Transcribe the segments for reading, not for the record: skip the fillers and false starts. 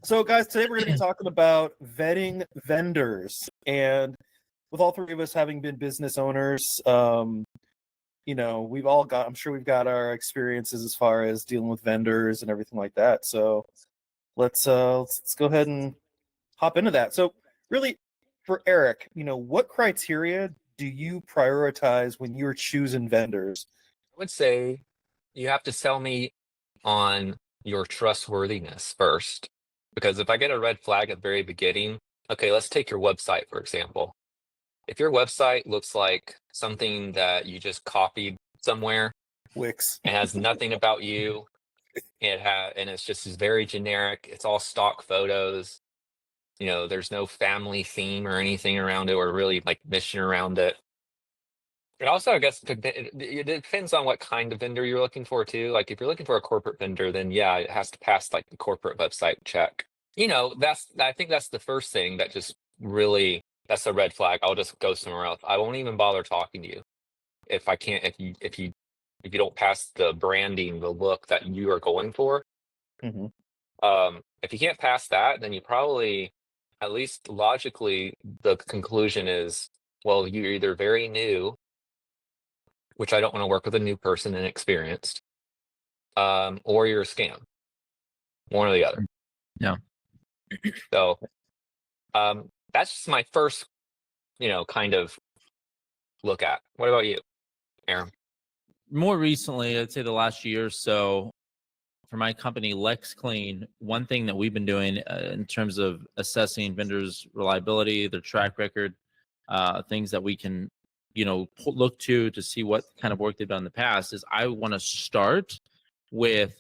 So, guys, today we're going to be talking about vetting vendors. And with all three of us having been business owners, we've all got, I'm sure we've got our experiences as far as dealing with vendors and everything like that. So let's go ahead and hop into that. So really, for Eric, what criteria do you prioritize when you're choosing vendors? I would say you have to sell me on your trustworthiness first. Because if I get a red flag at the very beginning, okay, let's take your website, for example. If your website looks like something that you just copied somewhere Wix. and has nothing about you, and it's just very generic, it's all stock photos, there's no family theme or anything around it or really like mission around it. It also, I guess, it depends on what kind of vendor you're looking for too. Like if you're looking for a corporate vendor, then yeah, it has to pass like the corporate website check. I think that's the first thing that just really, that's a red flag. I'll just go somewhere else. I won't even bother talking to you if I can't, if you don't pass the branding, the look that you are going for. Mm-hmm. If you can't pass that, then you probably, at least logically, the conclusion is, well, you're either very new, which I don't want to work with a new person inexperienced, or you're a scam, one or the other. Yeah. So that's just my first, kind of look at. What about you, Aram? More recently, I'd say the last year or so, for my company, Lex Clean, one thing that we've been doing in terms of assessing vendors' reliability, their track record, things that we can, look to see what kind of work they've done in the past, is I want to start with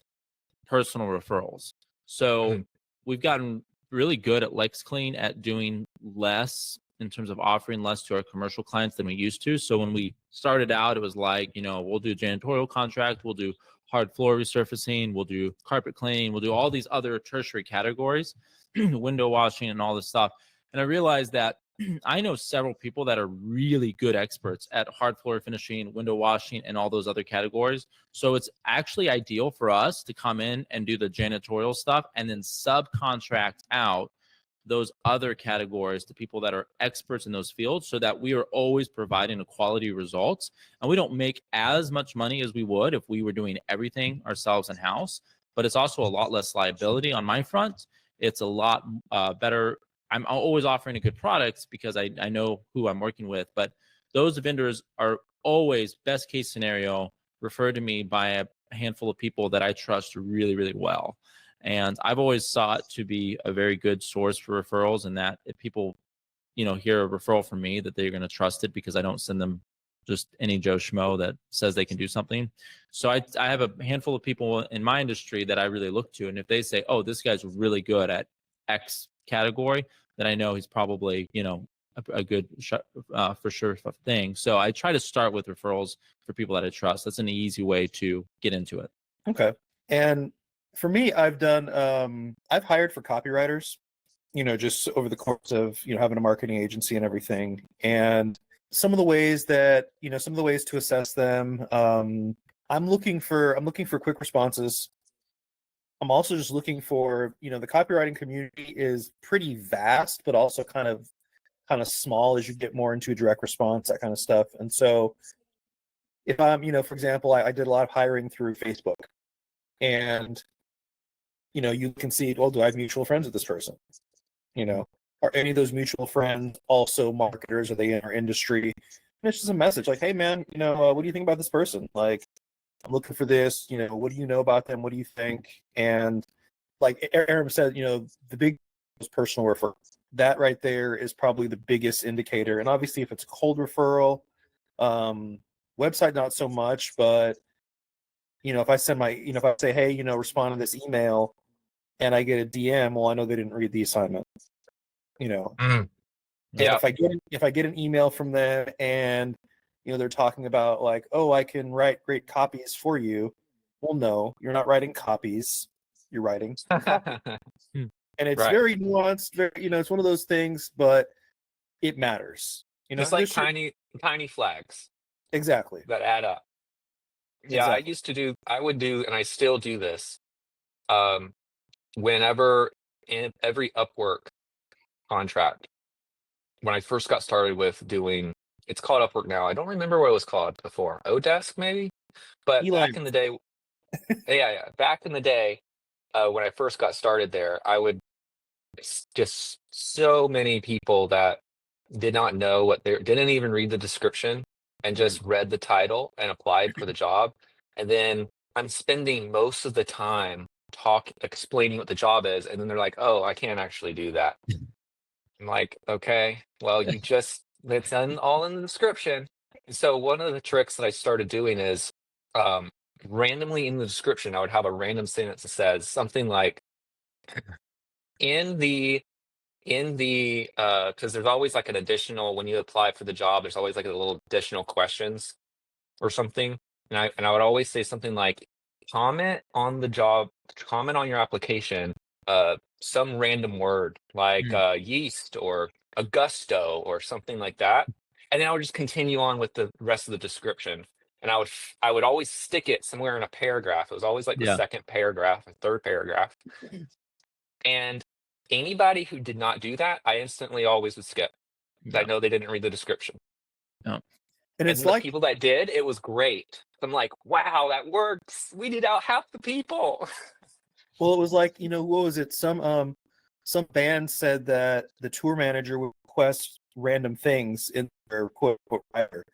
personal referrals. So we've gotten really good at Lex Clean at doing less in terms of offering less to our commercial clients than we used to. So when we started out, it was like, we'll do janitorial contract, we'll do hard floor resurfacing, we'll do carpet cleaning, we'll do all these other tertiary categories, window washing and all this stuff. And I realized that I know several people that are really good experts at hard floor finishing, window washing, and all those other categories. So it's actually ideal for us to come in and do the janitorial stuff and then subcontract out those other categories to people that are experts in those fields, so that we are always providing a quality results, and we don't make as much money as we would if we were doing everything ourselves in-house. But it's also a lot less liability on my front. It's a lot better. I'm always offering a good product because I know who I'm working with, but those vendors are always, best case scenario, referred to me by a handful of people that I trust really, really well. And I've always sought to be a very good source for referrals, and that if people, hear a referral from me, that they're going to trust it, because I don't send them just any Joe Schmo that says they can do something. So I have a handful of people in my industry that I really look to. And if they say, oh, this guy's really good at X category, then I know he's probably, a good for sure thing. So I try to start with referrals for people that I trust. That's an easy way to get into it. Okay. And for me, I've hired for copywriters, just over the course of, having a marketing agency and everything. And some of the ways to assess them, I'm looking for quick responses. I'm also just looking for, the copywriting community is pretty vast, but also kind of small as you get more into direct response, that kind of stuff. And so if I'm, for example, I did a lot of hiring through Facebook, and you can see, well, do I have mutual friends with this person? Are any of those mutual friends also marketers? Are they in our industry? And it's just a message like, hey man, what do you think about this person? Like, I'm looking for this, what do you know about them? What do you think? And like Aram said, the big personal referral. That right there is probably the biggest indicator. And obviously if it's a cold referral, website, not so much, but if I send if I say, hey, respond to this email, and I get a DM, well, I know they didn't read the assignment. Yeah. If I get an email from them and they're talking about like, oh, I can write great copies for you. Well, no, you're not writing copies. You're writing copy. And it's Right. very nuanced. Very, it's one of those things, but it matters. It's like tiny flags. Exactly. That add up. Yeah, Exactly. I would do, and I still do this. Whenever every Upwork contract, when I first got started with doing, it's called Upwork now. I don't remember what it was called before. Odesk maybe? But Eli, back in the day, yeah, back in the day, when I first got started there, I would just so many people that did not know what they didn't even read the description and just read the title and applied for the job. And then I'm spending most of the time explaining what the job is, and then they're like, "Oh, I can't actually do that." I'm like, "Okay, well, it's all in the description." And so one of the tricks that I started doing is um, randomly in the description, I would have a random sentence that says something like, in the because there's always like an additional, when you apply for the job, there's always like a little additional questions or something. And I would always say something like, comment on the job, comment on your application, some random word like yeast or Augusto or something like that. And then I would just continue on with the rest of the description. And I would always stick it somewhere in a paragraph. It was always like the Yeah. second paragraph or third paragraph. And anybody who did not do that, I instantly always would skip. I Yeah. know they didn't read the description. and And it's the like, people that did, it was great. I'm like, wow, that works. We did out half the people. well, it was like, what was it? Some band said that the tour manager would request random things in their quote unquote writer.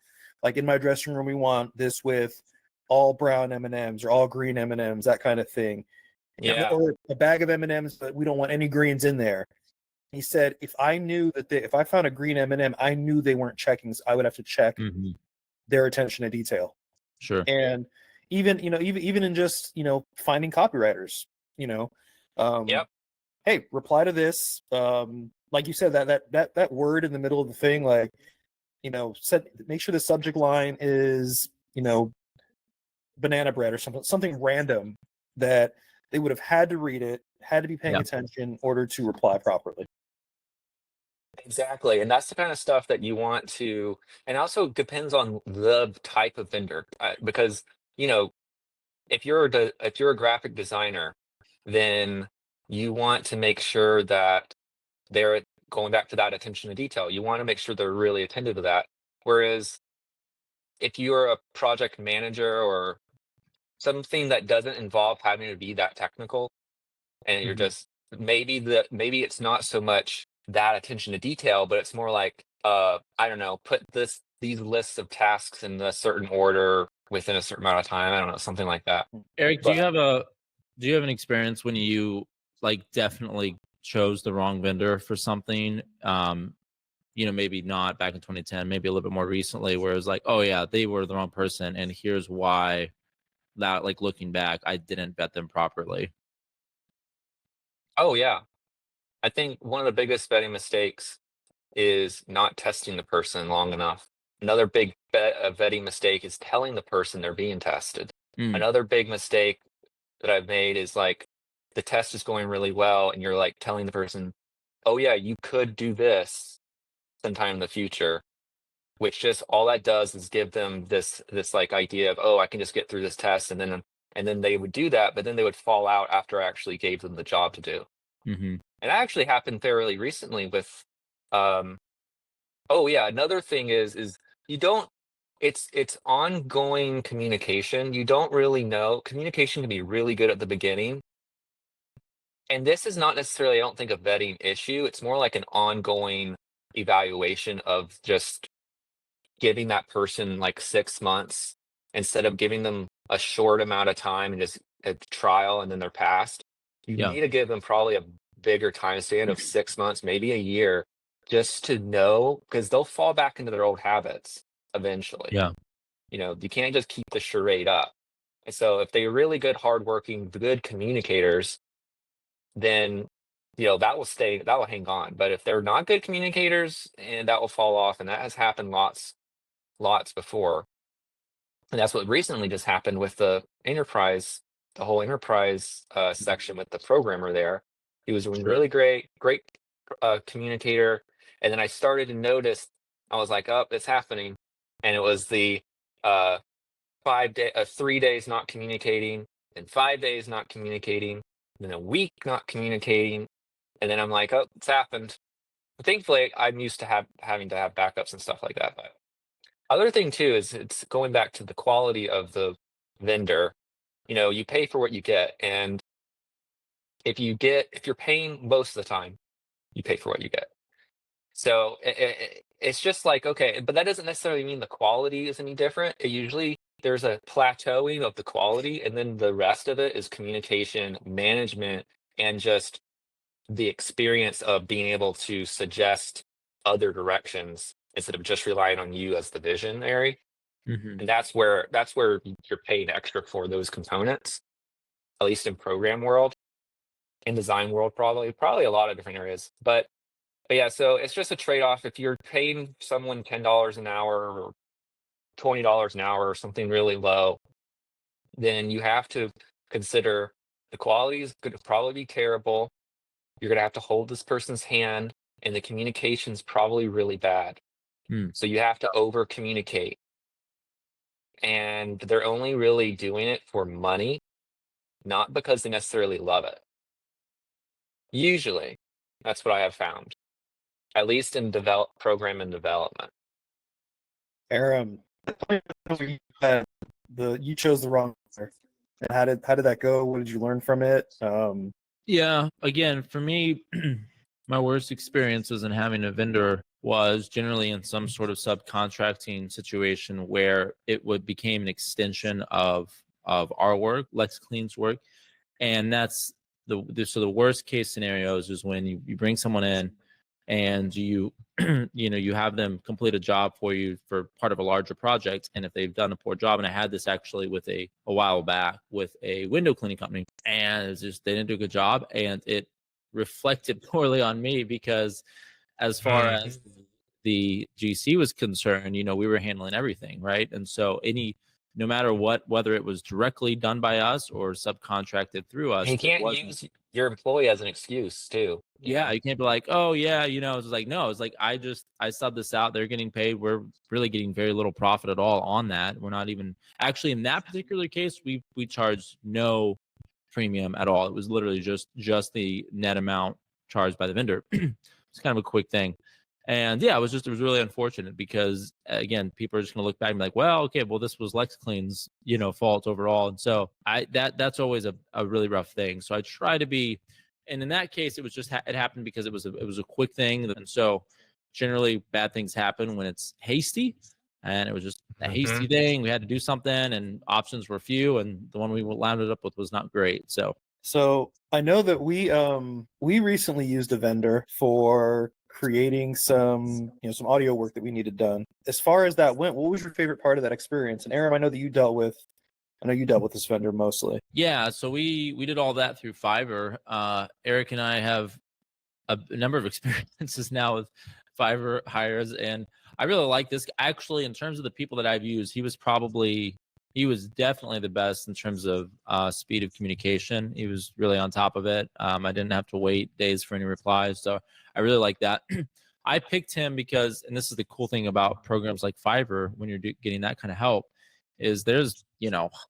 Like, in my dressing room, we want this with all brown M&Ms or all green M&Ms, that kind of thing. Yeah. Or a bag of M&Ms, but we don't want any greens in there. He said, if I knew that if I found a green M&M, I knew they weren't checking, so I would have to check their attention to detail. Sure. And even in just finding copywriters, Yep. hey, reply to this, like you said, that word in the middle of the thing, like, make sure the subject line is banana bread or something random that they would have had to read it, had to be paying attention in order to reply properly. Exactly. And that's the kind of stuff that you want to, and also depends on the type of vendor, because, if you're a graphic designer, then you want to make sure that they're going back to that attention to detail. You want to make sure they're really attentive to that. Whereas if you're a project manager or something that doesn't involve having to be that technical, and you're just maybe it's not so much that attention to detail, but it's more like, I don't know, put these lists of tasks in a certain order within a certain amount of time. I don't know, something like that. Eric, But do you have an experience when you like definitely chose the wrong vendor for something? Maybe not back in 2010, maybe a little bit more recently, where it was like, oh yeah, they were the wrong person, and here's why. That, like, looking back, I didn't vet them properly. oh yeah, I think one of the biggest betting mistakes is not testing the person long enough. Another big vetting mistake is telling the person they're being tested. Another big mistake that I've made is like, the test is going really well, and you're like telling the person, "Oh yeah, you could do this sometime in the future," which just all that does is give them this like idea of, "Oh, I can just get through this test," and then they would do that, but then they would fall out after I actually gave them the job to do. Mm-hmm. And that actually happened fairly recently with, um, oh yeah, another thing is you don't. It's ongoing communication. You don't really know. Communication can be really good at the beginning. And this is not necessarily, I don't think, a vetting issue. It's more like an ongoing evaluation of just giving that person like 6 months instead of giving them a short amount of time and just a trial and then they're passed. You Yeah. need to give them probably a bigger time span of 6 months, maybe a year, just to know, because they'll fall back into their old habits eventually. Yeah. You can't just keep the charade up. And so if they're really good, hardworking, good communicators, then that will hang on. But if they're not good communicators, and that will fall off, and that has happened lots before. And that's what recently just happened with the whole enterprise section with the programmer there. He was doing Sure. really great communicator. And then I started to notice, I was like, oh, it's happening. And it was the 3 days not communicating, and 5 days not communicating, then a week not communicating. And then I'm like, oh, it's happened. But thankfully, I'm used to having to have backups and stuff like that. But other thing too is it's going back to the quality of the vendor. You pay for what you get, and if you're paying most of the time, you pay for what you get. So it's just like, okay, but that doesn't necessarily mean the quality is any different. It usually there's a plateauing of the quality, and then the rest of it is communication, management, and just the experience of being able to suggest other directions instead of just relying on you as the visionary. Hmm. And that's where you're paying extra for those components, at least in program world, in design world, probably a lot of different areas. But yeah, so it's just a trade-off. If you're paying someone $10 an hour or $20 an hour or something really low, then you have to consider the quality is going to probably be terrible. You're going to have to hold this person's hand, and the communication's probably really bad. Hmm. So you have to over communicate. And they're only really doing it for money, not because they necessarily love it. Usually, that's what I have found, at least in program and development. Aram, you chose the wrong answer. And how did that go? What did you learn from it? Yeah, again, for me, my worst experiences in having a vendor was generally in some sort of subcontracting situation where it would became an extension of our work, Lex Clean's work, and that's the worst case scenarios is when you bring someone in and you you have them complete a job for you for part of a larger project, and if they've done a poor job, and I had this actually with a while back with a window cleaning company, and it's just they didn't do a good job, and it reflected poorly on me because as far as the GC was concerned, we were handling everything, right? And so no matter what, whether it was directly done by us or subcontracted through And us, you if it can't wasn't, use your employee as an excuse too. yeah, you can't be like, oh yeah, it's like, no, it's like I subbed this out. They're getting paid. We're really getting very little profit at all on that. We're not even actually in that particular case, we charged no premium at all. It was literally just the net amount charged by the vendor. It's kind of a quick thing. And yeah, it was really unfortunate because again, people are just gonna look back and be like, well, okay, well, this was LexClean's, fault overall. And so that's always a really rough thing. So I try to be, and in that case, it was just it happened because it was a quick thing. And so generally bad things happen when it's hasty. And it was just a hasty thing. We had to do something, and options were few, and the one we landed up with was not great. So I know that we recently used a vendor for creating some some audio work that we needed done. As far as that went, what was your favorite part of that experience? And Aram, I know you dealt with this vendor mostly. Yeah, so we did all that through Fiverr. Eric and I have a number of experiences now with Fiverr hires, and I really like this. Actually, in terms of the people that I've used, he was definitely the best in terms of speed of communication. He was really on top of it. I didn't have to wait days for any replies, so I really like that. I picked him because, and this is the cool thing about programs like Fiverr, when you're getting that kind of help, is there's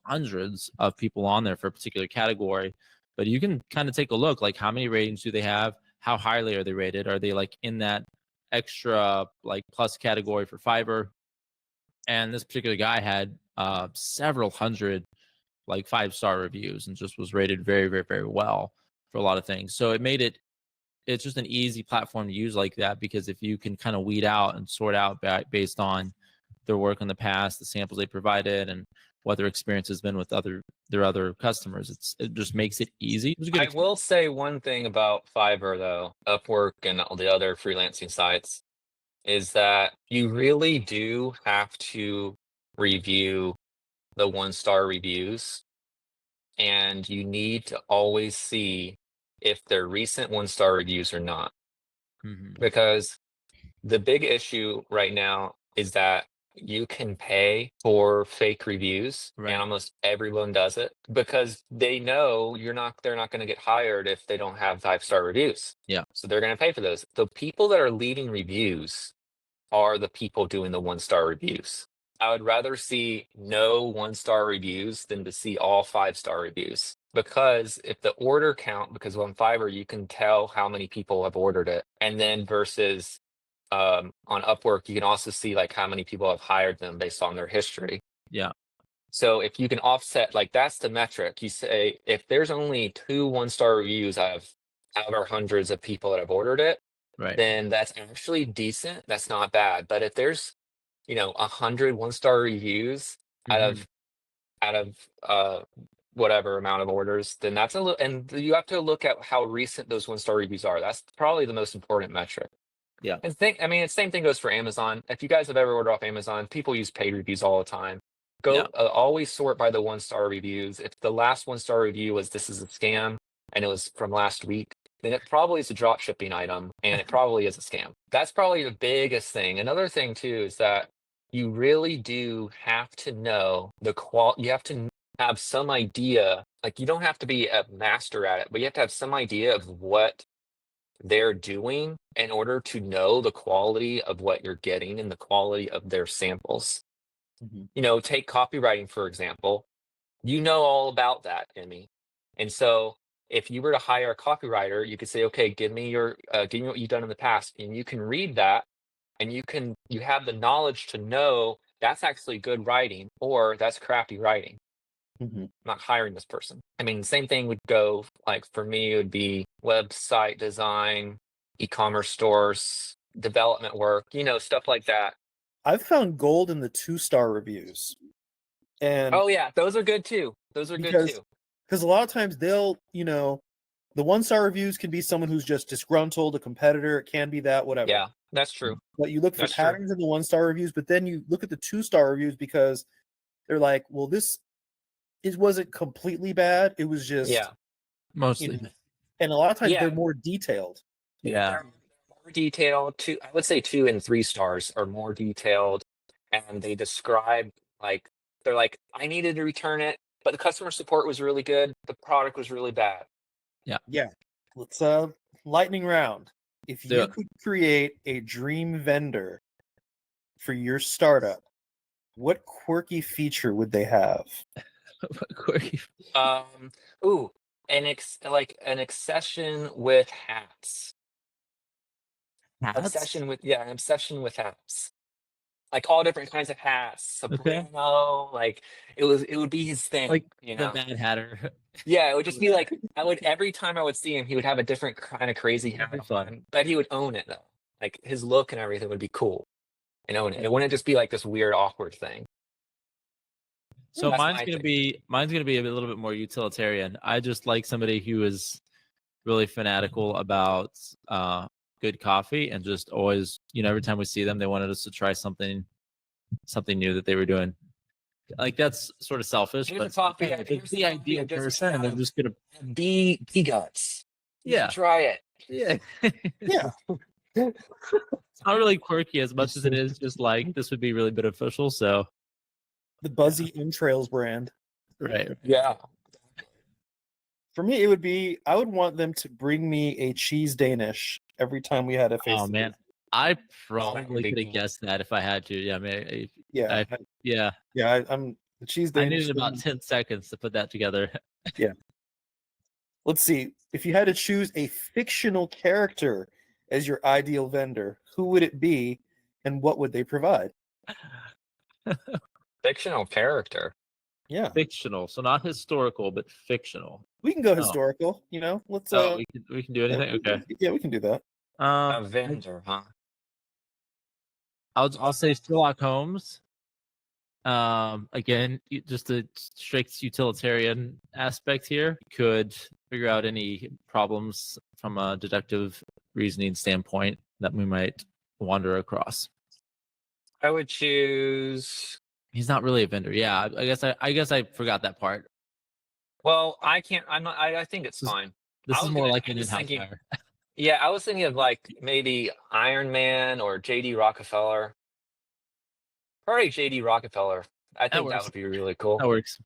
hundreds of people on there for a particular category, but you can kind of take a look, like how many ratings do they have, how highly are they rated, are they like in that extra like plus category for Fiverr. And this particular guy had several hundred like 5-star reviews and just was rated very, very, very well for a lot of things. So it's just an easy platform to use like that, because if you can kind of weed out and sort out based on their work in the past, the samples they provided, and what their experience has been with their other customers, it just makes it easy. It was a good I will say one thing about Fiverr, though, Upwork and all the other freelancing sites, is that you really do have to review the 1-star reviews, and you need to always see if they're recent 1-star reviews or not. Mhm. Because the big issue right now is that you can pay for fake reviews, Right. and almost everyone does it because they know they're not going to get hired if they don't have 5-star reviews. Yeah. So they're going to pay for those. The people that are leaving reviews are the people doing the 1-star reviews. I would rather see no 1-star reviews than to see all 5-star reviews. because if the order count, because on Fiverr you can tell how many people have ordered it, and then versus on Upwork you can also see like how many people have hired them based on their history. Yeah. So if you can offset, like that's the metric. You say if there's only 2 1-star reviews out of our hundreds of people that have ordered it, Right. then that's actually decent. That's not bad. But if there's 100 1-star reviews out of whatever amount of orders, then that's a little. And you have to look at how recent those 1-star reviews are. That's probably the most important metric. Yeah. And the same thing goes for Amazon. If you guys have ever ordered off Amazon, people use paid reviews all the time. Go always sort by the 1-star reviews. If the last 1-star review was "this is a scam" and it was from last week, then it probably is a drop shipping item and it probably is a scam. That's probably the biggest thing. Another thing too is that you really do have to know the quality. You have to have some idea. Like you don't have to be a master at it, but you have to have some idea of what they're doing in order to know the quality of what you're getting and the quality of their samples. Take copywriting, for example. You know all about that, Yemi. And so if you were to hire a copywriter, you could say, okay, give me what you've done in the past. And you can read that and you have the knowledge to know that's actually good writing or that's crappy writing. I'm not hiring this person. I mean, same thing would go, like for me, it would be website design, e-commerce stores, development work, stuff like that. I've found gold in the 2-star reviews. And oh yeah, those are good too. Those are good too. Because a lot of times they'll, the 1-star reviews can be someone who's just disgruntled, a competitor. It can be that, whatever. Yeah, that's true. But you look for That's true. patterns in the 1-star reviews, but then you look at the 2-star reviews because they're like, well, it wasn't completely bad. It was just mostly. And a lot of times they're more detailed. Yeah. They're more detailed. I would say 2 and 3 stars are more detailed, and they describe they're like, I needed to return it, but the customer support was really good. The product was really bad. Yeah. Let's lightning round. If you could create a dream vendor for your startup, what quirky feature would they have? Quirky. An obsession with hats. An obsession with hats. Like all different kinds of hats. Soprano, it would be his thing. Like the Mad Hatter. Yeah, it would just be like every time I would see him, he would have a different kind of crazy hat on, but he would own it though. Like his look and everything would be cool and own it. It wouldn't just be like this weird, awkward thing. So mine's gonna be a little bit more utilitarian. I just like somebody who is really fanatical about good coffee and just always, every time we see them, they wanted us to try something new that they were doing. Like that's sort of selfish, but it's the ideal person, and they're just gonna be guts. Yeah, try it. Yeah, yeah. It's not really quirky as much as it is just like this would be really beneficial. So the Buzzy Entrails brand, right? Yeah. For me, it would be I would want them to bring me a cheese Danish every time we had a face. Oh man, I probably could have guessed that if I had to. Yeah, man. I'm the cheese I Danish. needed about 10 seconds to put that together. Yeah. Let's see. If you had to choose a fictional character as your ideal vendor, who would it be, and what would they provide? Fictional character. Yeah. Fictional, so not historical, but fictional. We can go historical. Let's. We can do anything. Okay. Yeah, we can do that. A vendor, huh? I'll say Sherlock Holmes. Again, just a strict utilitarian aspect here. Could figure out any problems from a deductive reasoning standpoint that we might wander across. I would choose. He's not really a vendor. Yeah, I guess I forgot that part. Well, I can't. I'm not. I think it's fine. This is more like an in-house hire. Yeah, I was thinking of maybe Iron Man or J.D. Rockefeller. Probably J.D. Rockefeller. I think that would be really cool. That works.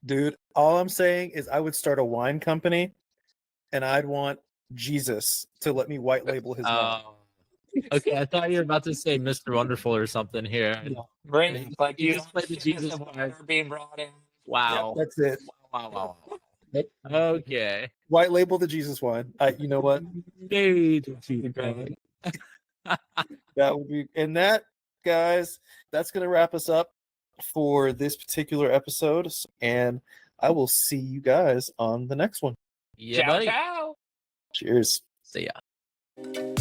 Dude, all I'm saying is I would start a wine company and I'd want Jesus to let me white label his wine. Okay, I thought you were about to say Mr. Wonderful or something here. Bring you just play the Jesus being brought in. Wow. Yeah, that's it. Wow. Okay. White label the Jesus wine. You know what? That would be, and that, guys, that's going to wrap us up for this particular episode. And I will see you guys on the next one. Yeah, Ciao, buddy. ciao. Cheers. See ya.